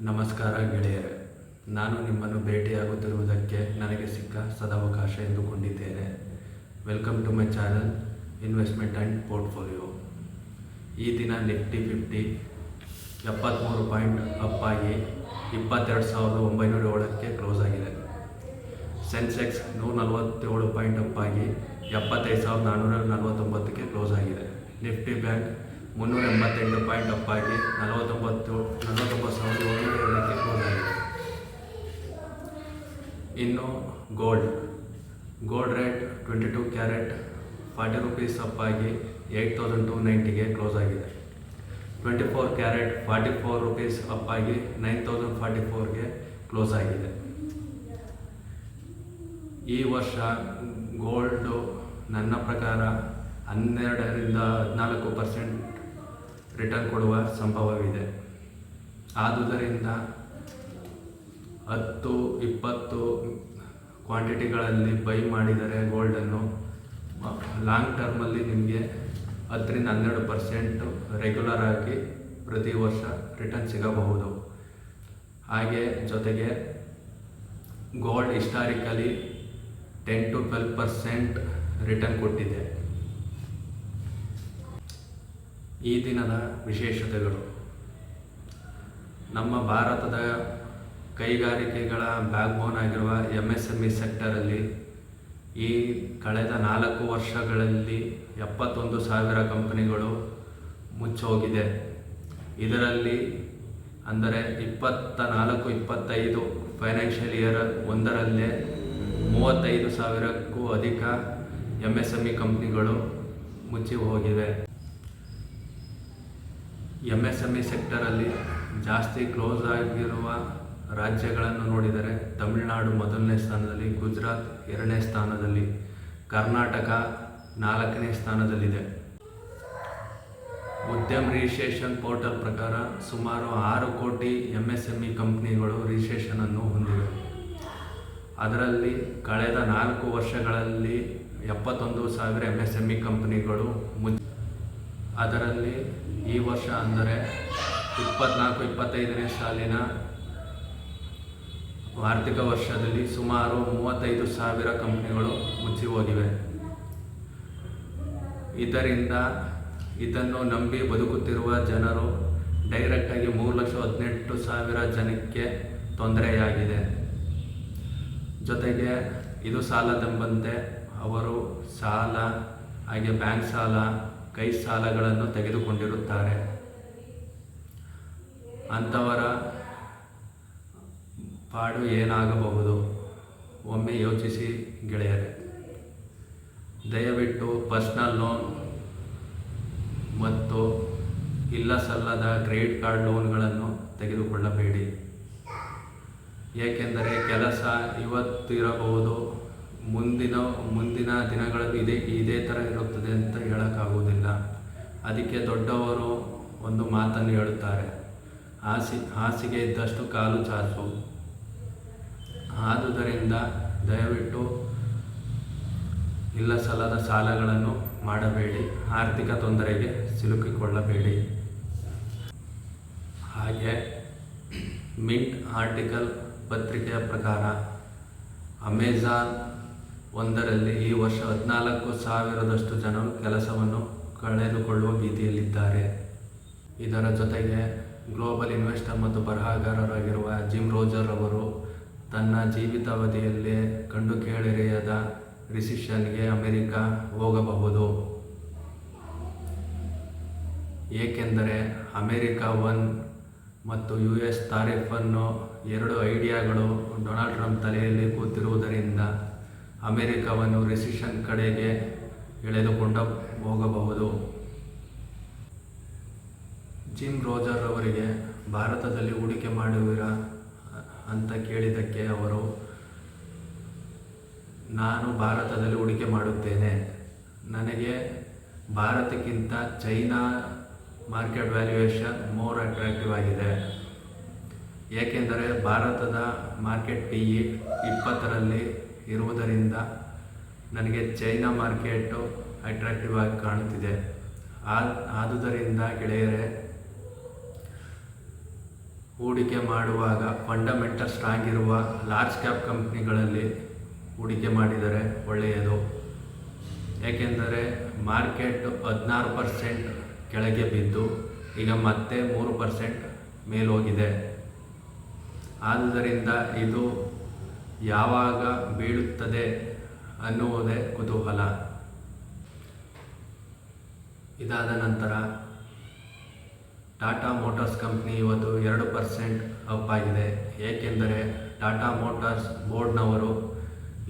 ನಮಸ್ಕಾರ ಗೆಳೆಯರೇ, ನಾನು ನಿಮ್ಮನ್ನು ಭೇಟಿಯಾಗುತ್ತಿರುವುದಕ್ಕೆ ನನಗೆ ಸಿಕ್ಕ ಸದಾವಕಾಶ ಎಂದುಕೊಂಡಿದ್ದೇನೆ. Welcome to my channel investment and portfolio. ಈ ದಿನ ನಿಫ್ಟಿ 50 73 ಪಾಯಿಂಟ್ ಅಪ್ ಆಗಿ 22,907ಕ್ಕೆ ಕ್ಲೋಸ್ ಆಗಿದೆ. ಸೆನ್ಸೆಕ್ಸ್ 147 ಪಾಯಿಂಟ್ ಅಪ್ ಆಗಿ 75,449ಕ್ಕೆ ಕ್ಲೋಸ್ ಆಗಿದೆ. ನಿಫ್ಟಿ ಬ್ಯಾಂಕ್ 388 ಪಾಯಿಂಟ್ ಅಪ್ ಆಗಿ 49,702ಕ್ಕೆ ಕ್ಲೋಸ್ ಆಗಿದೆ. ಇನ್ನು gold rate 22 carrot 40 rupees up ಆಗಿ 8,290ಗೆ ಕ್ಲೋಸ್ ಆಗಿದೆ. 24 ಕ್ಯಾರೆಟ್ 44 ರೂಪೀಸ್ ಅಪ್ ಆಗಿ 9,044ಗೆ ಕ್ಲೋಸ್ ಆಗಿದೆ. ಈ ವರ್ಷ ಗೋಲ್ಡು ನನ್ನ ಪ್ರಕಾರ 12-14% ರಿಟರ್ನ್ ಕೊಡುವ ಸಂಭವವಿದೆ. ಆದುದರಿಂದ 10-20 ಕ್ವಾಂಟಿಟಿಗಳಲ್ಲಿ ಬೈ ಮಾಡಿದರೆ ಗೋಲ್ಡನ್ನು ಲಾಂಗ್ ಟರ್ಮಲ್ಲಿ ನಿಮಗೆ 10-12% ರೆಗ್ಯುಲರ್ ಆಗಿ ಪ್ರತಿ ವರ್ಷ ರಿಟರ್ನ್ ಸಿಗಬಹುದು. ಹಾಗೆ ಜೊತೆಗೆ ಗೋಲ್ಡ್ ಹಿಸ್ಟಾರಿಕಲಿ 10-12% ರಿಟರ್ನ್ ಕೊಟ್ಟಿದೆ. ಈ ದಿನದ ವಿಶೇಷತೆಗಳು: ನಮ್ಮ ಭಾರತದ ಕೈಗಾರಿಕೆಗಳ ಬ್ಯಾಕ್ಬೋನ್ ಆಗಿರುವ MSME ಸೆಕ್ಟರಲ್ಲಿ ಈ ಕಳೆದ 4 ವರ್ಷಗಳಲ್ಲಿ 71,000 ಕಂಪನಿಗಳು ಮುಚ್ಚೋಗಿದೆ. ಇದರಲ್ಲಿ ಅಂದರೆ 24-25 ಫೈನಾನ್ಷಿಯಲ್ ಇಯರ್ ಒಂದರಲ್ಲೇ 35,000ಕ್ಕೂ ಅಧಿಕ MSME ಕಂಪ್ನಿಗಳು ಮುಚ್ಚಿ ಹೋಗಿವೆ. MSME ಸೆಕ್ಟರಲ್ಲಿ ಜಾಸ್ತಿ ಕ್ಲೋಸ್ ಆಗಿರುವ ರಾಜ್ಯಗಳನ್ನು ನೋಡಿದರೆ ತಮಿಳುನಾಡು ಮೊದಲನೇ ಸ್ಥಾನದಲ್ಲಿ, ಗುಜರಾತ್ 2ನೇ ಸ್ಥಾನದಲ್ಲಿ, ಕರ್ನಾಟಕ 4ನೇ ಸ್ಥಾನದಲ್ಲಿದೆ. ಉದ್ಯಮ್ ರಿಜಿಸ್ಟ್ರೇಷನ್ ಪೋರ್ಟಲ್ ಪ್ರಕಾರ ಸುಮಾರು 6 ಕೋಟಿ MSME ಕಂಪ್ನಿಗಳು ರಿಜಿಸ್ಟ್ರೇಷನನ್ನು ಹೊಂದಿವೆ. ಅದರಲ್ಲಿ ಕಳೆದ 4 ವರ್ಷಗಳಲ್ಲಿ 71,000 MSME ಕಂಪನಿಗಳು ಅದರಲ್ಲಿ ಈ ವರ್ಷ ಅಂದರೆ 24-25ನೇ ಸಾಲಿನ ಆರ್ಥಿಕ ವರ್ಷದಲ್ಲಿ ಸುಮಾರು 35,000 ಕಂಪನಿಗಳು ಮುಚ್ಚಿ ಹೋಗಿವೆ. ಇದನ್ನು ನಂಬಿ ಬದುಕುತ್ತಿರುವ ಜನರು ಡೈರೆಕ್ಟಾಗಿ 3,18,000 ಜನಕ್ಕೆ ತೊಂದರೆಯಾಗಿದೆ. ಜೊತೆಗೆ ಇದು ಸಾಲದೆಂಬಂತೆ ಅವರು ಸಾಲ, ಹಾಗೆ ಬ್ಯಾಂಕ್ ಸಾಲ, ಕೈ ಸಾಲಗಳನ್ನು ತೆಗೆದುಕೊಂಡಿರುತ್ತಾರೆ. ಅಂಥವರ ಪಾಡು ಏನಾಗಬಹುದು ಒಮ್ಮೆ ಯೋಚಿಸಿ ಗೆಳೆಯರೇ. ದಯವಿಟ್ಟು ಪರ್ಸ್ನಲ್ ಲೋನ್ ಮತ್ತು ಇಲ್ಲ ಸಲ್ಲದ ಕ್ರೆಡಿಟ್ ಕಾರ್ಡ್ ಲೋನ್ಗಳನ್ನು ತೆಗೆದುಕೊಳ್ಳಬೇಡಿ. ಏಕೆಂದರೆ ಕೆಲಸ ಇವತ್ತು ಇರಬಹುದು, ಮುಂದಿನ ದಿನಗಳಲ್ಲಿ ಇದೇ ಥರ ಇರುತ್ತದೆ ಅಂತ ಹೇಳೋಕ್ಕಾಗುವುದಿಲ್ಲ. ಅದಕ್ಕೆ ದೊಡ್ಡವರು ಒಂದು ಮಾತನ್ನು ಹೇಳುತ್ತಾರೆ, ಹಾಸಿಗೆ ಇದ್ದಷ್ಟು ಕಾಲು ಚಾಚು. ಆದುದರಿಂದ ದಯವಿಟ್ಟು ಇಲ್ಲ ಸಲ್ಲದ ಸಾಲಗಳನ್ನು ಮಾಡಬೇಡಿ, ಆರ್ಥಿಕ ತೊಂದರೆಗೆ ಸಿಲುಕಿಕೊಳ್ಳಬೇಡಿ. ಹಾಗೆ ಮಿಂಟ್ ಆರ್ಟಿಕಲ್ ಪತ್ರಿಕೆಯ ಪ್ರಕಾರ ಅಮೆಜಾನ್ ಒಂದರಲ್ಲಿ ಈ ವರ್ಷ 14,000 ಜನರು ಕೆಲಸವನ್ನು ಕಳೆದುಕೊಳ್ಳುವ ಭೀತಿಯಲ್ಲಿದ್ದಾರೆ. ಇದರ ಜೊತೆಗೆ ಗ್ಲೋಬಲ್ ಇನ್ವೆಸ್ಟರ್ ಮತ್ತು ಬರಹಗಾರರಾಗಿರುವ ಜಿಮ್ ರೋಜರ್ ಅವರು ತನ್ನ ಜೀವಿತಾವಧಿಯಲ್ಲೇ ಕಂಡು ಕೇಳಿರೆಯದ ರಿಸಿಷನ್ಗೆ ಅಮೆರಿಕ ಹೋಗಬಹುದು. ಏಕೆಂದರೆ ಅಮೆರಿಕ 1 ಮತ್ತು US ತಾರಿಫ್ ಅನ್ನೋ 2 ಐಡಿಯಾಗಳು ಡೊನಾಲ್ಡ್ ಟ್ರಂಪ್ ತಲೆಯಲ್ಲಿ ಕೂತಿರುವುದರಿಂದ ಅಮೆರಿಕವನ್ನು ರಿಸಿಷನ್ ಕಡೆಗೆ ಎಳೆದುಕೊಂಡು ಹೋಗಬಹುದು. ಜಿಮ್ ರೋಜರ್ ಅವರಿಗೆ ಭಾರತದಲ್ಲಿ ಹೂಡಿಕೆ ಮಾಡುವಿರಾ ಅಂತ ಕೇಳಿದ್ದಕ್ಕೆ ಅವರು, ನಾನು ಭಾರತದಲ್ಲಿ ಹೂಡಿಕೆ ಮಾಡುತ್ತೇನೆ. ನನಗೆ ಭಾರತಕ್ಕಿಂತ China market valuation more attractive ಆಗಿದೆ. ಏಕೆಂದರೆ ಭಾರತದ ಮಾರ್ಕೆಟ್ PE 20ರಲ್ಲಿ ಇರುವುದರಿಂದ ನನಗೆ ಚೈನಾ ಮಾರ್ಕೆಟು ಅಟ್ರಾಕ್ಟಿವ್ ಆಗಿ ಕಾಣುತ್ತಿದೆ. ಆದುದರಿಂದ ಗೆಳೆಯರೇ, ಹೂಡಿಕೆ ಮಾಡುವಾಗ ಫಂಡಮೆಂಟಲ್ ಸ್ಟ್ರಾಂಗ್ ಇರುವ ಲಾರ್ಜ್ ಕ್ಯಾಪ್ ಕಂಪ್ನಿಗಳಲ್ಲಿ ಹೂಡಿಕೆ ಮಾಡಿದರೆ ಒಳ್ಳೆಯದು. ಏಕೆಂದರೆ ಮಾರ್ಕೆಟ್ 16% ಕೆಳಗೆ ಬಿದ್ದು ಈಗ ಮತ್ತೆ 3% ಮೇಲೋಗಿದೆ. ಆದುದರಿಂದ ಇದು ಯಾವಾಗ ಬೀಳುತ್ತದೆ ಅನ್ನುವುದೇ ಕುತೂಹಲ. ಇದಾದ ನಂತರ ಟಾಟಾ ಮೋಟಾರ್ಸ್ ಕಂಪ್ನಿ ಇವತ್ತು 2% ಅಪ್ ಆಗಿದೆ. ಏಕೆಂದರೆ ಟಾಟಾ ಮೋಟಾರ್ಸ್ ಬೋರ್ಡ್ನವರು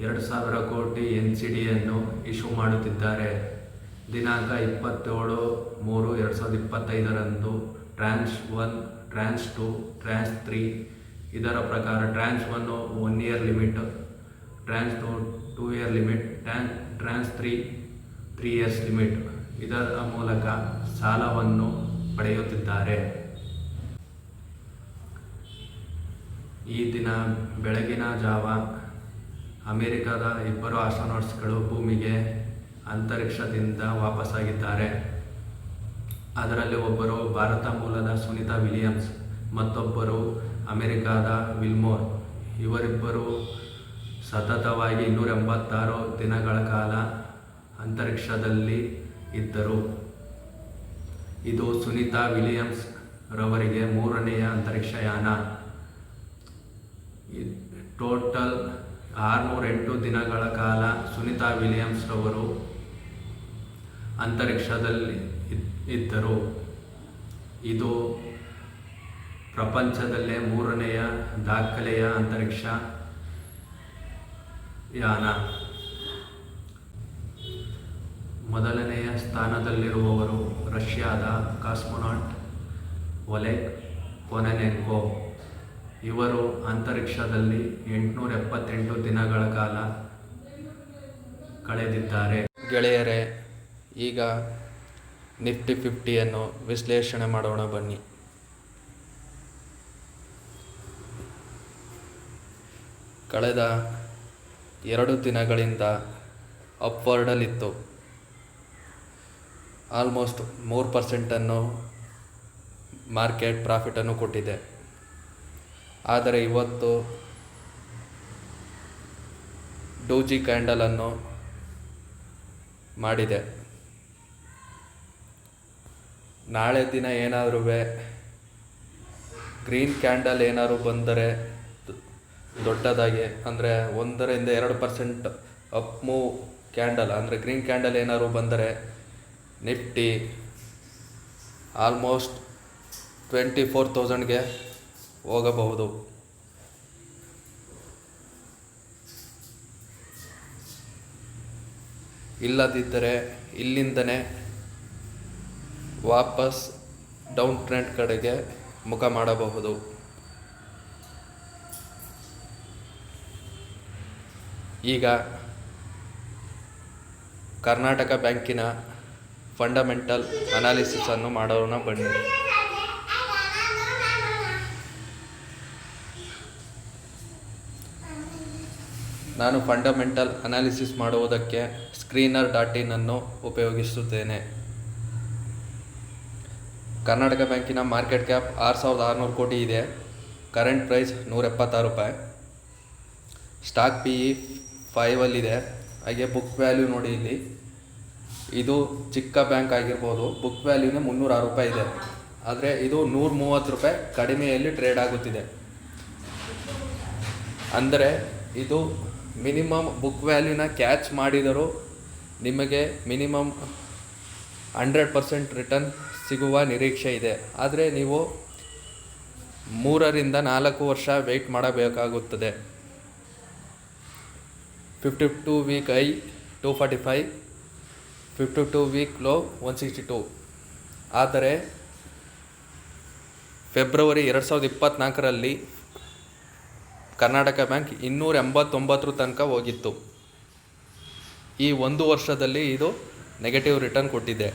2,000 ಕೋಟಿ NCDಯನ್ನು ಇಶ್ಯೂ ಮಾಡುತ್ತಿದ್ದಾರೆ. ದಿನಾಂಕ 27/3/2025 ಟ್ರಾನ್ಸ್ 1, ಟ್ರಾನ್ಸ್ 2, ಟ್ರಾನ್ಸ್ 3 ಇದರ ಪ್ರಕಾರ ಟ್ರಾನ್ಸ್ 1 1 ಇಯರ್ ಲಿಮಿಟ್, ಟ್ರಾನ್ಸ್ 2 2 ಇಯರ್ ಲಿಮಿಟ್, ಟ್ರಾನ್ಸ್ 3 3 ಇಯರ್ಸ್ ಲಿಮಿಟ್ ಇದರ ಮೂಲಕ ಸಾಲವನ್ನು ಪಡೆಯುತ್ತಿದ್ದಾರೆ. ಈ ದಿನ ಬೆಳಗಿನ ಜಾವ ಅಮೆರಿಕದ 2 ಆಸ್ಟ್ರೋನಾಟ್ಸ್ಗಳು ಭೂಮಿಗೆ ಅಂತರಿಕ್ಷದಿಂದ ವಾಪಸ್ಸಾಗಿದ್ದಾರೆ. ಅದರಲ್ಲಿ ಒಬ್ಬರು ಭಾರತ ಮೂಲದ ಸುನೀತಾ ವಿಲಿಯಮ್ಸ್, ಮತ್ತೊಬ್ಬರು ಅಮೆರಿಕದ ವಿಲ್ಮೋರ್. ಇವರಿಬ್ಬರು ಸತತವಾಗಿ 286 ದಿನಗಳ ಕಾಲ ಅಂತರಿಕ್ಷದಲ್ಲಿ ಇದ್ದರು. ಇದು ಸುನೀತಾ ವಿಲಿಯಮ್ಸ್ ರವರಿಗೆ 3ನೆಯ ಅಂತರಿಕ್ಷಯಾನ. ಟೋಟಲ್ 608 ದಿನಗಳ ಕಾಲ ಸುನೀತಾ ವಿಲಿಯಮ್ಸ್ ರವರು ಅಂತರಿಕ್ಷದಲ್ಲಿ ಇದ್ದರು. ಇದು ಪ್ರಪಂಚದಲ್ಲೇ 3ನೆಯ ದಾಖಲೆಯ ಅಂತರಿಕ್ಷ ಯಾನ. ಮೊದಲನೆಯ ಸ್ಥಾನದಲ್ಲಿರುವವರು ರಷ್ಯಾದ ಕಾಸ್ಮೋನಾಟ್ ಒಲೆಗ್ ಕೊನೆನೆಂಕೋ. ಇವರು ಅಂತರಿಕ್ಷದಲ್ಲಿ 878 ದಿನಗಳ ಕಾಲ ಕಳೆದಿದ್ದಾರೆ. ಗೆಳೆಯರೇ, ಈಗ ನಿಫ್ಟಿ 50ಯನ್ನು ವಿಶ್ಲೇಷಣೆ ಮಾಡೋಣ ಬನ್ನಿ. ಕಳೆದ 2 ದಿನಗಳಿಂದ ಅಪ್ವರ್ಡಲ್ಲಿತ್ತು. ಆಲ್ಮೋಸ್ಟ್ 3% ಮಾರ್ಕೆಟ್ ಪ್ರಾಫಿಟನ್ನು ಕೊಟ್ಟಿದೆ. ಆದರೆ ಇವತ್ತು ಡೋಜಿ ಕ್ಯಾಂಡಲನ್ನು ಮಾಡಿದೆ. ನಾಳೆ ದಿನ ಏನಾದರೂ ಗ್ರೀನ್ ಕ್ಯಾಂಡಲ್ ಏನಾದ್ರು ಬಂದರೆ ದೊಡ್ಡದಾಗಿ, ಅಂದರೆ 1% 2% ಅಪ್ ಮೂವ್ ಕ್ಯಾಂಡಲ್, ಅಂದರೆ ಗ್ರೀನ್ ಕ್ಯಾಂಡಲ್ ಏನಾದ್ರು ಬಂದರೆ ನಿಫ್ಟಿ ಆಲ್ಮೋಸ್ಟ್ 24,000ಗೆ ಹೋಗಬಹುದು. ಇಲ್ಲದಿದ್ದರೆ ಇಲ್ಲಿಂದನೇ ವಾಪಸ್ ಡೌನ್ ಟ್ರೆಂಡ್ ಕಡೆಗೆ ಮುಖ ಮಾಡಬಹುದು. ಈಗ ಕರ್ನಾಟಕ ಬ್ಯಾಂಕಿನ ಫಂಡಮೆಂಟಲ್ ಅನಾಲಿಸಿಸನ್ನು ಮಾಡೋಣ ಬನ್ನಿ. ನಾನು ಫಂಡಮೆಂಟಲ್ ಅನಾಲಿಸಿಸ್ ಮಾಡುವುದಕ್ಕೆ screener.in ಅನ್ನು ಉಪಯೋಗಿಸುತ್ತೇನೆ. ಕರ್ನಾಟಕ ಬ್ಯಾಂಕಿನ ಮಾರ್ಕೆಟ್ ಕ್ಯಾಪ್ 6,600 ಕೋಟಿ ಇದೆ. ಕರೆಂಟ್ ಪ್ರೈಸ್ 176 ರೂಪಾಯಿ. ಸ್ಟಾಕ್ PE 5 ಹಾಗೆ ಬುಕ್ ವ್ಯಾಲ್ಯೂ ನೋಡಿ, ಇಲ್ಲಿ ಇದು ಚಿಕ್ಕ ಬ್ಯಾಂಕ್ ಆಗಿರ್ಬೋದು, ಬುಕ್ ವ್ಯಾಲ್ಯೂನೇ 306 ರೂಪಾಯಿ ಇದೆ. ಆದರೆ ಇದು 130 ರೂಪಾಯಿ ಕಡಿಮೆಯಲ್ಲಿ ಟ್ರೇಡ್ ಆಗುತ್ತಿದೆ. ಅಂದರೆ ಇದು ಮಿನಿಮಮ್ ಬುಕ್ ವ್ಯಾಲ್ಯೂನ ಕ್ಯಾಚ್ ಮಾಡಿದರೂ ನಿಮಗೆ ಮಿನಿಮಮ್ 100% ರಿಟರ್ನ್ ಸಿಗುವ ನಿರೀಕ್ಷೆ ಇದೆ. ಆದರೆ ನೀವು 3 ರಿಂದ 4 ವರ್ಷ ವೆಯ್ಟ್ ಮಾಡಬೇಕಾಗುತ್ತದೆ. 52 ವೀಕ್ ಹೈ 245, 52 ವೀಕ್ ಲೋ 162. ಆದರೆ ಫೆಬ್ರವರಿ 2024ರಲ್ಲಿ ಕರ್ನಾಟಕ ಬ್ಯಾಂಕ್ 289 ತನಕ ಹೋಗಿತ್ತು. ಈ 1 ವರ್ಷದಲ್ಲಿ ಇದು ನೆಗೆಟಿವ್ ರಿಟರ್ನ್ ಕೊಟ್ಟಿದೆ.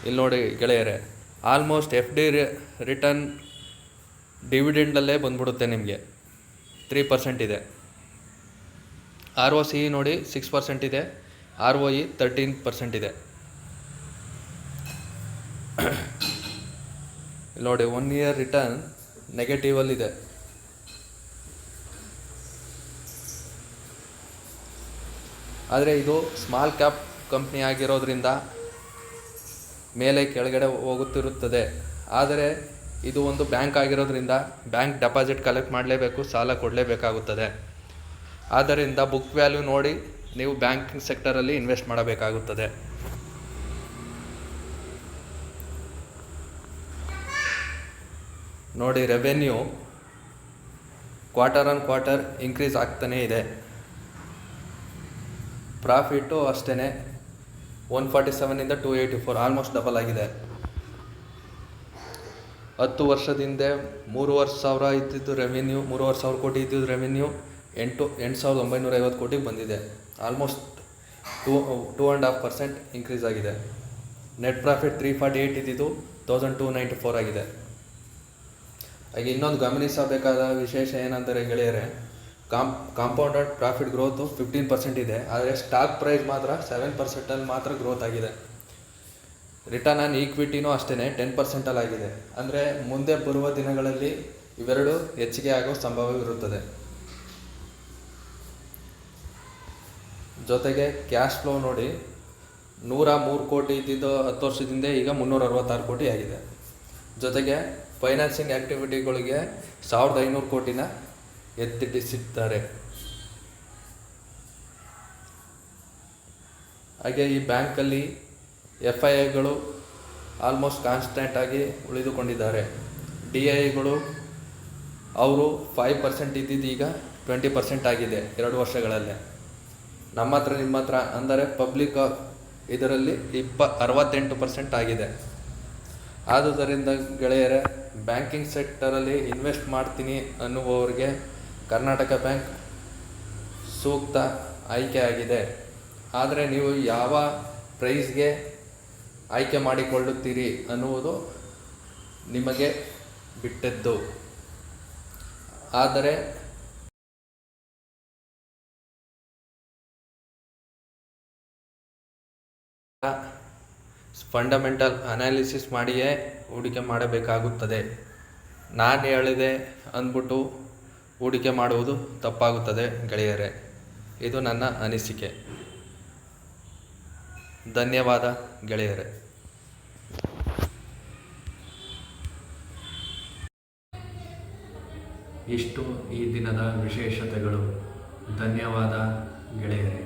ಇಲ್ಲಿ ನೋಡಿ ಗೆಳೆಯರೆ, ಆಲ್ಮೋಸ್ಟ್ FD ರಿಟರ್ನ್ ಡಿವಿಡೆಂಡಲ್ಲೇ ಬಂದ್ಬಿಡುತ್ತೆ ನಿಮಗೆ. 3% ಇದೆ. ROCE ನೋಡಿ 6% ಇದೆ. ROE 13% ಇದೆ. ನೋಡಿ 1 ಇಯರ್ ರಿಟರ್ನ್ ನೆಗೆಟಿವಲ್ಲಿದೆ. ಆದರೆ ಇದು ಸ್ಮಾಲ್ ಕ್ಯಾಪ್ ಕಂಪ್ನಿ ಆಗಿರೋದ್ರಿಂದ ಮೇಲೆ ಕೆಳಗಡೆ ಹೋಗುತ್ತಿರುತ್ತದೆ. ಆದರೆ ಇದು ಒಂದು ಬ್ಯಾಂಕ್ ಆಗಿರೋದ್ರಿಂದ ಬ್ಯಾಂಕ್ ಡೆಪಾಸಿಟ್ ಕಲೆಕ್ಟ್ ಮಾಡಲೇಬೇಕು, ಸಾಲ ಕೊಡಲೇಬೇಕಾಗುತ್ತದೆ. ಆದ್ದರಿಂದ ಬುಕ್ ವ್ಯಾಲ್ಯೂ ನೋಡಿ ನೀವು ಬ್ಯಾಂಕಿಂಗ್ ಸೆಕ್ಟರಲ್ಲಿ ಇನ್ವೆಸ್ಟ್ ಮಾಡಬೇಕಾಗುತ್ತದೆ. ನೋಡಿ, revenue quarter on quarter increase ಆಗ್ತಾನೇ ಇದೆ. ಪ್ರಾಫಿಟ್ಟು ಅಷ್ಟೇ 147ಇಂದ 284, ಆಲ್ಮೋಸ್ಟ್ ಡಬಲ್ ಆಗಿದೆ. 10 ವರ್ಷದಿಂದ 3,500 ಇದ್ದಿದ್ದು ರೆವೆನ್ಯೂ, 3,500 ಕೋಟಿ ಇದ್ದಿದ್ದು ರೆವೆನ್ಯೂ 8,950 ಕೋಟಿಗೆ ಬಂದಿದೆ. ಆಲ್ಮೋಸ್ಟ್ 2.5% ಇನ್ಕ್ರೀಸ್ ಆಗಿದೆ. ನೆಟ್ ಪ್ರಾಫಿಟ್ 348 ಇದ್ದಿದ್ದು 1,294 ಆಗಿದೆ. ಹಾಗೆ ಇನ್ನೊಂದು ಗಮನಿಸಬೇಕಾದ ವಿಶೇಷ ಏನಂದರೆ ಗೆಳೆಯರೆ, ಕಾಂಪೌಂಡೆಡ್ ಪ್ರಾಫಿಟ್ ಗ್ರೋತು 15% ಇದೆ. ಆದರೆ ಸ್ಟಾಕ್ ಪ್ರೈಸ್ ಮಾತ್ರ 7% ಮಾತ್ರ ಗ್ರೋತ್ ಆಗಿದೆ. ರಿಟರ್ನ್ ಆನ್ ಈಕ್ವಿಟಿನೂ ಅಷ್ಟೇ 10% ಆಗಿದೆ. ಅಂದರೆ ಮುಂದೆ ಬರುವ ದಿನಗಳಲ್ಲಿ ಇವೆರಡು ಹೆಚ್ಚಿಗೆ ಆಗೋ ಸಂಭವವಿರುತ್ತದೆ. ಜೊತೆಗೆ ಕ್ಯಾಶ್ ಫ್ಲೋ ನೋಡಿ, 103 ಕೋಟಿ ಇದ್ದಿದ್ದು 10 ವರ್ಷದಿಂದ ಈಗ 366 ಕೋಟಿ ಆಗಿದೆ. ಜೊತೆಗೆ ಫೈನಾನ್ಸಿಂಗ್ ಆ್ಯಕ್ಟಿವಿಟಿಗಳಿಗೆ 1,500 ಕೋಟಿನ ಎತ್ತಿಡಿಸಿದ್ದಾರೆ. ಹಾಗೆ ಈ ಬ್ಯಾಂಕಲ್ಲಿ FIIಗಳು ಆಲ್ಮೋಸ್ಟ್ ಕಾನ್ಸ್ಟೆಂಟಾಗಿ ಉಳಿದುಕೊಂಡಿದ್ದಾರೆ. DIIಗಳು ಅವರು 5% ಇದ್ದಿದ್ದು ಈಗ 20% ಆಗಿದೆ 2 ವರ್ಷಗಳಲ್ಲೇ. ನಮ್ಮ ಹತ್ರ ನಿಮ್ಮ ಹತ್ರ ಅಂದರೆ ಪಬ್ಲಿಕ್ ಇದರಲ್ಲಿ 68% ಆಗಿದೆ. ಆದುದರಿಂದ ಗೆಳೆಯರೆ, ಬ್ಯಾಂಕಿಂಗ್ ಸೆಕ್ಟರಲ್ಲಿ ಇನ್ವೆಸ್ಟ್ ಮಾಡ್ತೀನಿ ಅನ್ನುವವರಿಗೆ ಕರ್ನಾಟಕ ಬ್ಯಾಂಕ್ ಸೂಕ್ತ ಆಯ್ಕೆ ಆಗಿದೆ. ಆದರೆ ನೀವು ಯಾವ ಪ್ರೈಸ್ಗೆ ಆಯ್ಕೆ ಮಾಡಿಕೊಳ್ಳುತ್ತೀರಿ ಅನ್ನುವುದು ನಿಮಗೆ ಬಿಟ್ಟದ್ದು. ಆದರೆ ಫಂಡಮೆಂಟಲ್ ಅನಾಲಿಸಿಸ್ ಮಾಡಿಯೇ ಹೂಡಿಕೆ ಮಾಡಬೇಕಾಗುತ್ತದೆ. ನಾನು ಹೇಳಿದೆ ಅಂದ್ಬಿಟ್ಟು ಹೂಡಿಕೆ ಮಾಡುವುದು ತಪ್ಪಾಗುತ್ತದೆ ಗೆಳೆಯರೇ. ಇದು ನನ್ನ ಅನಿಸಿಕೆ. ಧನ್ಯವಾದ ಗೆಳೆಯರೇ. ಇಷ್ಟು ಈ ದಿನದ ವಿಶೇಷತೆಗಳು. ಧನ್ಯವಾದ ಗೆಳೆಯರೇ.